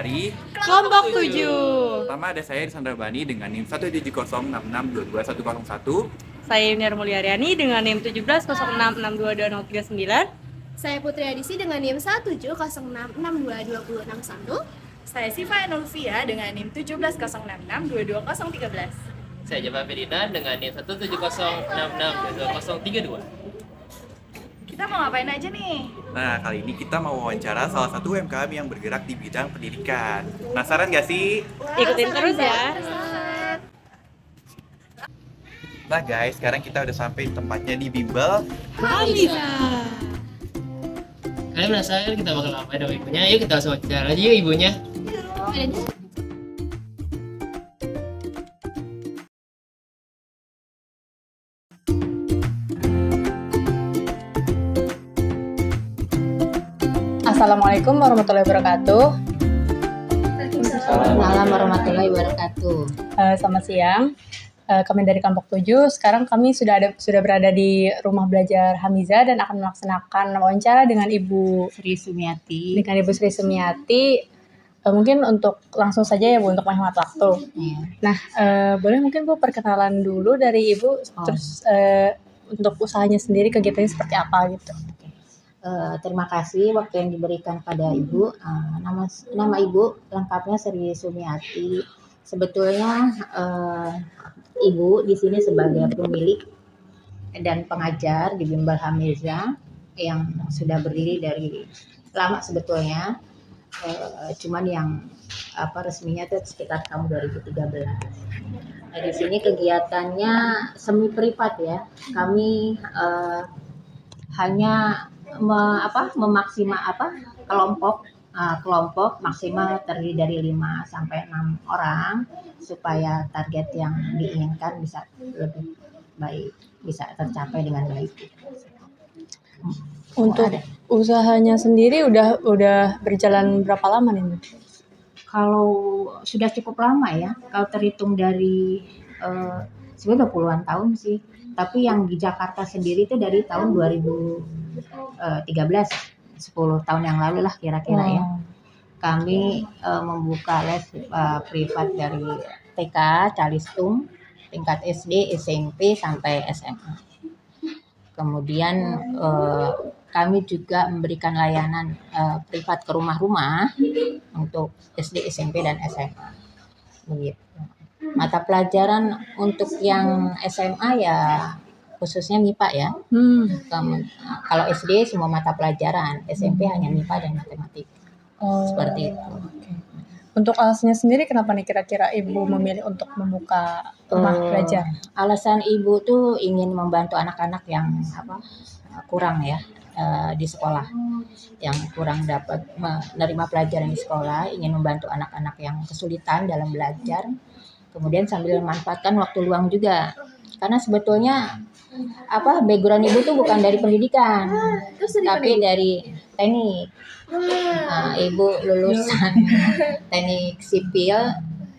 dari Kelompok 7. Pertama ada saya Sandra Bani dengan NIM 17066222101. Saya Yuniar Mulyariani dengan NIM 1706622039. Saya Putri Adisi dengan NIM 1706622061. Saya Siva Enolvia dengan NIM 1706622013. Saya Java Ferdinand dengan NIM 17066222032. Kita mau ngapain aja nih? Nah, kali ini kita mau wawancara salah satu UMKM yang bergerak di bidang pendidikan. Penasaran gak sih? Ikutin terus ya. Nah guys, sekarang kita udah sampai tempatnya di bimbel. Hamiza. Kalian penasaran kita bakal ngapain sama ibunya? Yuk kita langsung wawancara aja yuk ibunya. Assalamualaikum warahmatullahi wabarakatuh. Waalaikumsalam warahmatullahi wabarakatuh. Selamat siang. Kami dari kelompok 7. Sekarang kami sudah berada di rumah belajar Hamiza dan akan melaksanakan wawancara dengan Ibu Sri Sumiati. Sri Sumiati. Mungkin untuk langsung saja ya Bu, untuk menghemat waktu. Ya. Nah, boleh mungkin Bu perkenalan dulu dari Ibu, terus untuk usahanya sendiri kegiatannya seperti apa gitu. Terima kasih waktu yang diberikan pada Ibu. Nama Ibu lengkapnya Sri Sumiati. Sebetulnya Ibu di sini sebagai pemilik dan pengajar di Bimbel Hamiza yang sudah berdiri dari lama sebetulnya. Cuman yang resminya itu sekitar tahun 2013. Nah, di sini kegiatannya semi privat ya. Kami hanya kelompok maksimal terdiri dari 5 sampai 6 orang supaya target yang diinginkan bisa lebih baik, bisa tercapai dengan baik. Untuk usahanya sendiri udah berjalan berapa lama nih Bu? Kalau sudah cukup lama ya, kalau terhitung dari sebenarnya 20-an tahun sih. Tapi yang di Jakarta sendiri itu dari tahun 2013, 10 tahun yang lalu lah kira-kira ya. Kami membuka les privat dari TK, Calistung, tingkat SD, SMP, sampai SMA. Kemudian kami juga memberikan layanan privat ke rumah-rumah untuk SD, SMP, dan SMA. Begitu. Mata pelajaran untuk yang SMA ya khususnya MIPA ya. Kalau SD semua mata pelajaran, SMP hanya MIPA dan matematika. Seperti itu. Okay. Untuk alasnya sendiri kenapa nih kira-kira Ibu memilih untuk membuka rumah belajar? Alasan Ibu tuh ingin membantu anak-anak yang kurang ya di sekolah, yang kurang dapat menerima pelajaran di sekolah, ingin membantu anak-anak yang kesulitan dalam belajar. Kemudian sambil memanfaatkan waktu luang juga. Karena sebetulnya background Ibu tuh bukan dari pendidikan, tapi dari teknik. Nah, Ibu lulusan teknik sipil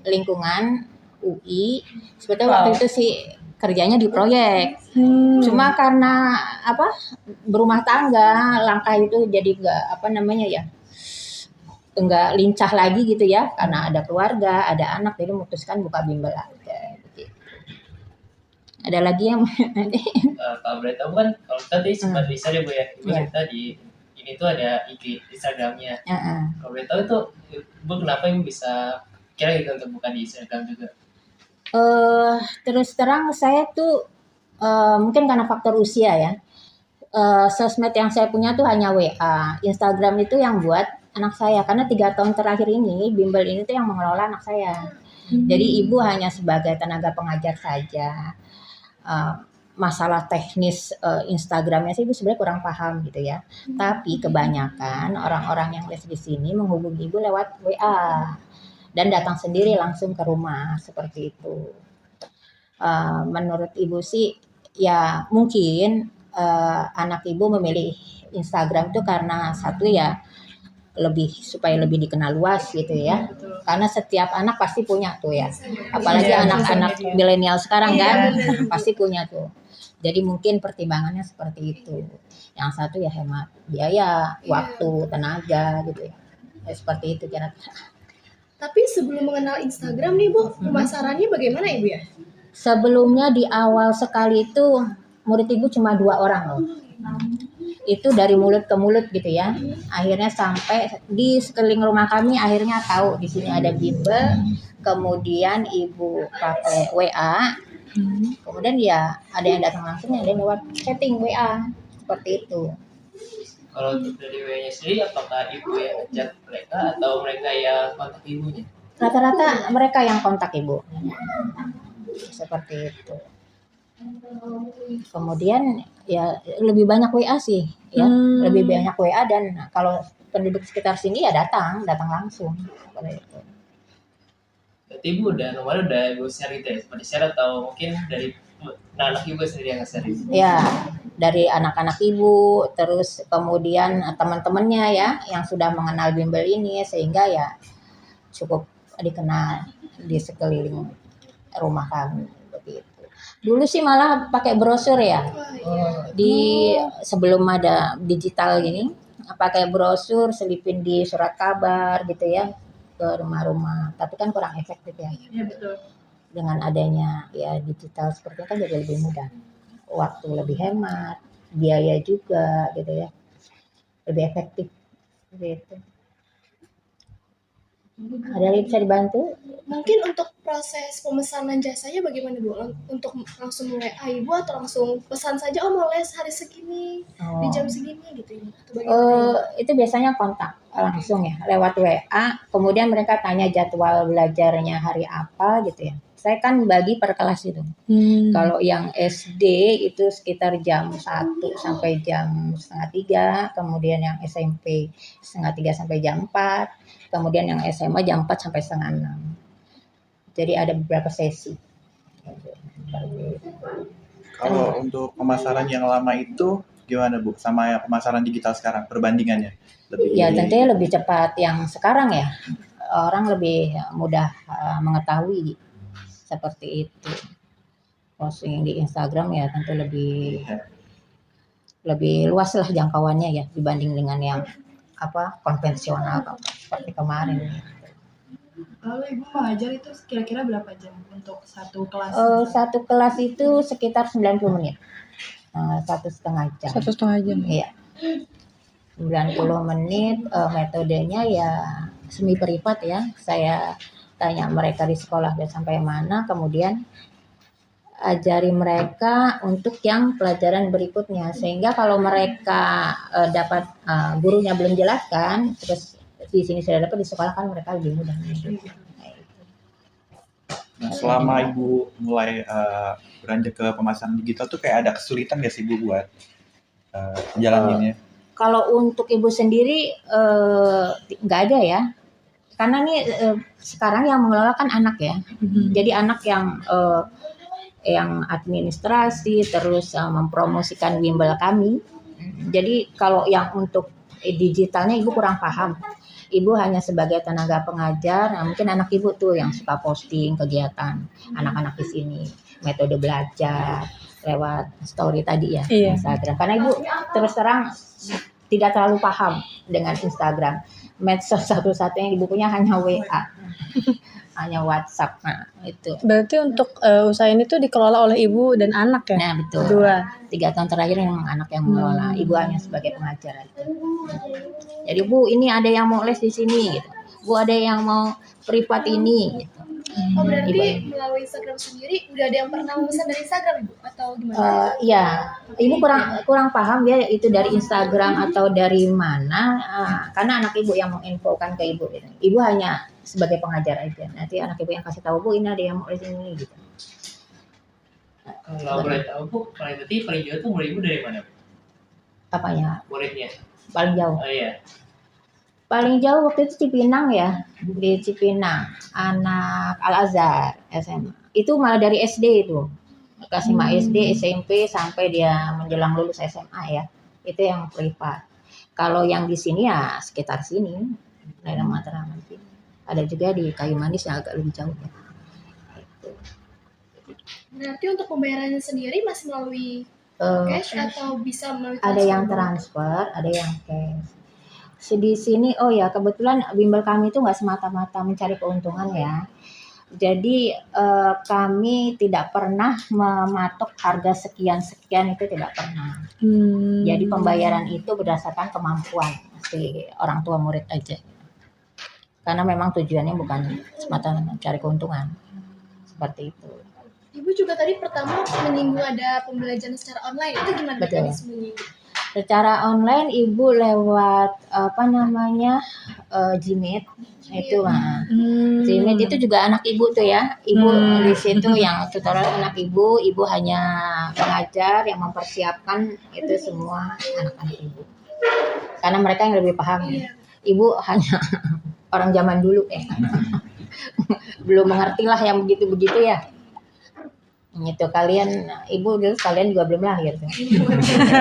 lingkungan UI. Sebetulnya waktu itu sih kerjanya di proyek. Cuma karena berumah tangga, langkah itu jadi enggak lincah lagi gitu ya, karena ada keluarga, ada anak, jadi memutuskan buka bimbel aja gitu. Ada lagi yang Kalau boleh tahu kan, kalau tadi sempat bisa deh Bu ya, Ibu cerita di ini tuh ada IG Instagramnya. Kalau boleh tahu itu Bu kenapa Ibu bisa kira gitu untuk buka di Instagram juga? Terus terang saya tuh mungkin karena faktor usia ya. Sosmed yang saya punya tuh hanya WA, Instagram itu yang buat anak saya, karena 3 tahun terakhir ini bimbel ini tuh yang mengelola anak saya. Jadi Ibu hanya sebagai tenaga pengajar saja. Masalah teknis Instagramnya sih Ibu sebenarnya kurang paham gitu ya. Tapi kebanyakan orang-orang yang les di sini menghubungi Ibu lewat WA dan datang sendiri langsung ke rumah seperti itu. Menurut Ibu sih ya mungkin anak Ibu memilih Instagram itu karena satu ya supaya lebih dikenal luas gitu ya. Karena setiap anak pasti punya tuh ya. Apalagi anak-anak milenial sekarang kan pasti punya tuh. Jadi mungkin pertimbangannya seperti itu. Yang satu ya hemat biaya, waktu, tenaga gitu ya. Seperti itu kira-kira. Tapi sebelum mengenal Instagram nih Bu, pemasarannya bagaimana Ibu ya? Sebelumnya di awal sekali itu murid ibu cuma 2 orang loh. Itu dari mulut ke mulut gitu ya. Akhirnya sampai di sekeliling rumah kami akhirnya tahu di sini ada bimbel. Kemudian ibu pakai WA. Kemudian ya ada yang datang langsung, ada yang lewat chatting WA seperti itu. Kalau untuk dari WA-nya sendiri, apakah ibu yang ngechat mereka atau mereka yang kontak ibunya? Rata-rata mereka yang kontak ibu. Seperti itu. Kemudian ya lebih banyak WA sih ya, lebih banyak WA dan kalau penduduk sekitar sini ya datang langsung seperti itu. Berarti ibu nomornya udah ibu share gitu ya, seperti share atau mungkin dari anak ibu sendiri yang nge-share itu? Ya, dari anak-anak ibu, terus kemudian teman-temannya ya yang sudah mengenal bimbel ini sehingga ya cukup dikenal di sekeliling rumah kami begitu. Dulu sih malah pakai brosur ya. Di sebelum ada digital gini, pakai brosur selipin di surat kabar gitu ya ke rumah-rumah. Tapi kan kurang efektif ya. Iya betul. Dengan adanya ya digital seperti itu kan jadi lebih mudah. Waktu lebih hemat, biaya juga gitu ya. Lebih efektif gitu. Ada yang bisa dibantu? Mungkin untuk proses pemesanan jasanya bagaimana Bu? Untuk langsung WA Ibu atau langsung pesan saja, oh mau les hari segini, di jam segini gitu Ibu? Atau bagaimana? Itu biasanya kontak langsung ya lewat WA. Kemudian mereka tanya jadwal belajarnya hari apa gitu ya. Saya kan bagi per kelas itu. Kalau yang SD itu sekitar jam 1 sampai jam setengah 3. Kemudian yang SMP setengah 3 sampai jam 4. Kemudian yang SMA jam 4 sampai setengah 6. Jadi ada beberapa sesi. Kalau untuk pemasaran yang lama itu gimana Bu? Sama yang pemasaran digital sekarang perbandingannya? Ya tentunya lebih cepat yang sekarang ya. Orang lebih mudah mengetahui seperti itu. Posting di Instagram ya tentu lebih luas lah jangkauannya ya dibanding dengan yang konvensional seperti kemarin. Lalu Ibu mengajar itu kira-kira berapa jam untuk satu kelas? Satu kelas itu sekitar 90 menit. 1,5 jam. 1,5 jam. Iya. 90 menit, metodenya ya semi privat ya. Saya tanya mereka di sekolah dan sampai mana, kemudian ajari mereka untuk yang pelajaran berikutnya. Sehingga kalau mereka dapat gurunya belum jelaskan, terus di sini sudah dapat di sekolah kan mereka lebih mudah. Nah, selama Ibu mulai beranjak ke pemasaran digital tuh kayak ada kesulitan nggak sih Bu buat jalaninnya? Kalau untuk ibu sendiri nggak ada ya, karena nih sekarang yang mengelola kan anak ya, jadi anak yang administrasi terus mempromosikan bimbel kami. Jadi kalau yang untuk digitalnya ibu kurang paham. Ibu hanya sebagai tenaga pengajar, mungkin anak ibu tuh yang suka posting kegiatan anak-anak di sini, metode belajar lewat story tadi ya, Instagram. Karena ibu terus terang tidak terlalu paham dengan Instagram. Medsos satu-satunya ibu punya hanya WA, hanya WhatsApp. Nah itu. Berarti untuk usaha ini tuh dikelola oleh ibu dan anak ya? Nah betul. 3 tahun terakhir memang anak yang mengelola. Ibu hanya sebagai pengajar aja. Jadi Bu, ini ada yang mau les di sini gitu. Bu, ada yang mau privat ini gitu. Oh berarti melalui Instagram sendiri udah ada yang pernah memesan dari Instagram Ibu atau gimana? Iya, ini kurang paham ya itu dari Instagram atau dari mana. Karena anak ibu yang menginfokan ke ibu. Gitu. Ibu hanya sebagai pengajar aja. Nanti anak ibu yang kasih tahu Bu, ini ada yang mau les ini gitu. Kalau boleh tahu Bu, paling jauh tuh murid ibu dari mana Bu? Apanya? Muridnya? Paling jauh. Oh iya. Paling jauh waktu itu Cipinang ya, di Cipinang, anak Al-Azhar SMA. Itu malah dari SD itu, kelas 5 SD, SMP sampai dia menjelang lulus SMA ya. Itu yang privat. Kalau yang di sini ya sekitar sini, daerah Matraman sini. Ada juga di Kayu Manis yang agak lebih jauh ya. Berarti untuk pembayarannya sendiri masih melalui cash atau bisa melalui ada yang transfer? transfer, ada yang cash. di sini, oh ya kebetulan bimbel kami itu nggak semata-mata mencari keuntungan ya. Jadi kami tidak pernah mematok harga sekian-sekian, itu tidak pernah. Jadi pembayaran itu berdasarkan kemampuan si orang tua murid aja. Karena memang tujuannya bukan semata mencari keuntungan. Seperti itu. Ibu juga tadi pertama menyinggung ada pembelajaran secara online, itu gimana Betul. mekanismenya? Secara online ibu lewat Gmeet itu Gmeet itu juga anak ibu tuh ya, ibu di situ yang tutorial anak ibu hanya mengajar, yang mempersiapkan itu semua anak-anak ibu, karena mereka yang lebih paham. Ibu hanya orang zaman dulu belum mengerti lah yang begitu-begitu ya. Itu kalian, ibu dulu kalian juga belum lahir tuh.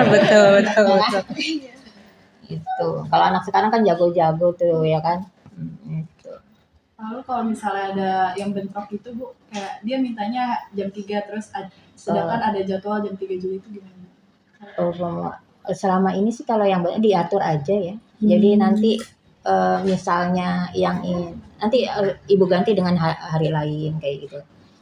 betul. Itu kalau anak sekarang kan jago-jago tuh ya kan. Itu. Lalu kalau misalnya ada yang bentrok itu Bu, kayak dia mintanya jam 3 terus sedangkan ada jadwal jam 3 Juli itu gimana? Selama ini sih kalau yang diatur aja ya. Jadi nanti misalnya yang nanti ibu ganti dengan hari lain kayak gitu.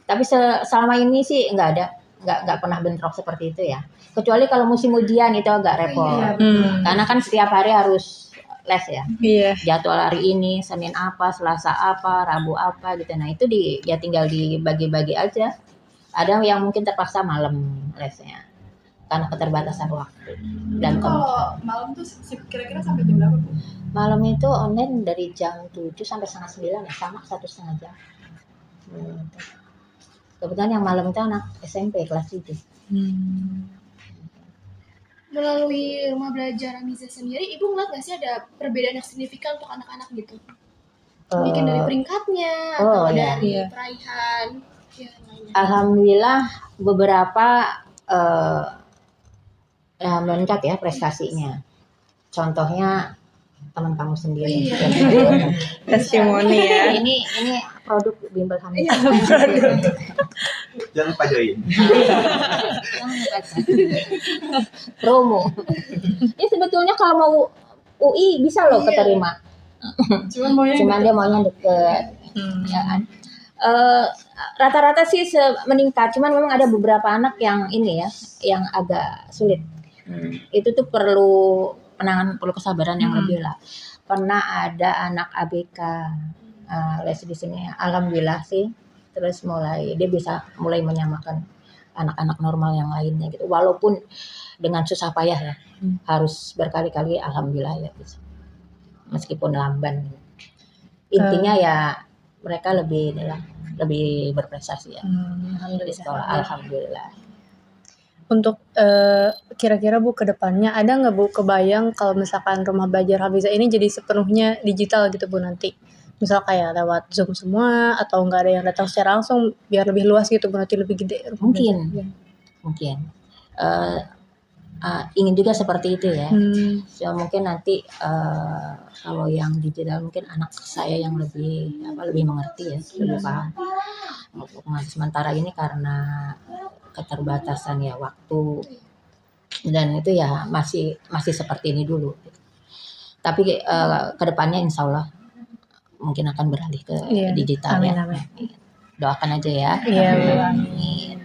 Tapi selama ini sih nggak pernah bentrok seperti itu ya. Kecuali kalau musim ujian itu agak repot. Karena kan setiap hari harus les ya. Iya. Jadwal hari ini Senin apa, Selasa apa, Rabu apa gitu. Nah itu ya tinggal dibagi-bagi aja. Ada yang mungkin terpaksa malam lesnya karena keterbatasan waktu. Dan kalau malam tuh kira-kira sampai jam berapa Bu? malam itu online dari jam 7 sampai setengah 9 ya, sama 1,5 jam. Kebetulan yang malam itu anak SMP kelas 7. Melalui rumah belajar Hamiza sendiri, ibu ngeliat nggak sih ada perbedaan yang signifikan untuk anak-anak gitu? Bikin dari peringkatnya atau dari peraihan? Ya, Alhamdulillah beberapa meningkat ya prestasinya. Contohnya teman kamu sendiri. Testimoni ya. Ini produk bimbel Hamiza. Jangan lupa join. Promo. Ini sebetulnya kalau mau UI bisa loh keterima. Cuman dia maunya deket. Ya kan? Rata-rata sih meningkat. Cuman memang ada beberapa anak yang ini ya, yang agak sulit. Itu tuh perlu penanganan, perlu kesabaran yang lebih lah. Pernah ada anak ABK les di sini, alhamdulillah sih. Terus dia bisa mulai menyamakan anak-anak normal yang lainnya gitu. Walaupun dengan susah payah ya, harus berkali-kali, alhamdulillah ya bisa. Meskipun lamban. Intinya ya mereka lebih berprestasi ya. Di sekolah, alhamdulillah. Untuk kira-kira Bu ke depannya ada nggak Bu kebayang kalau misalkan rumah belajar Hamiza ini jadi sepenuhnya digital gitu Bu nanti? Misal kayak lewat Zoom semua atau nggak ada yang datang secara langsung biar lebih luas gitu Bu, nanti lebih gede? Mungkin. Ingin juga seperti itu ya. So, mungkin nanti kalau yang digital mungkin anak saya yang lebih mengerti ya, lebih paham. Sementara ini karena keterbatasan ya waktu dan itu ya masih seperti ini dulu. Tapi kedepannya insya Allah mungkin akan beralih ke digital. Amin, ya. amin. Doakan aja ya. Iya, amin.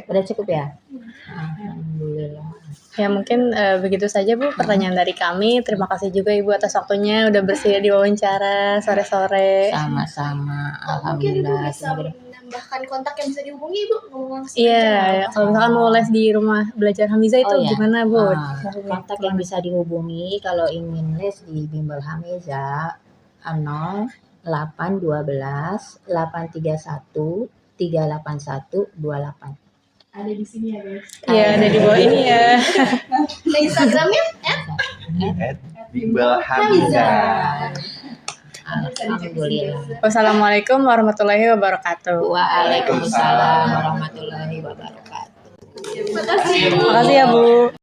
Udah cukup ya? Alhamdulillah. Ya mungkin begitu saja Bu pertanyaan dari kami. Terima kasih juga Ibu atas waktunya udah bersedia diwawancara sore-sore. Sama-sama. Mungkin Ibu Alhamdulillah. bisa menambahkan kontak yang bisa dihubungi Ibu, ngomong langsung. Iya, kalau misalkan mau les di rumah belajar Hamiza itu gimana Bu? Kontak yang bisa dihubungi kalau ingin les di bimbel Hamiza 0812 831 381 28. Ada di sini ya guys. Iya, ada di bawah ini ya. Nah, Instagramnya Bimbel Hamiza. Alhamdulillah. Wassalamualaikum warahmatullahi wabarakatuh. Waalaikumsalam warahmatullahi wabarakatuh. Terima kasih. Terima kasih ya Bu.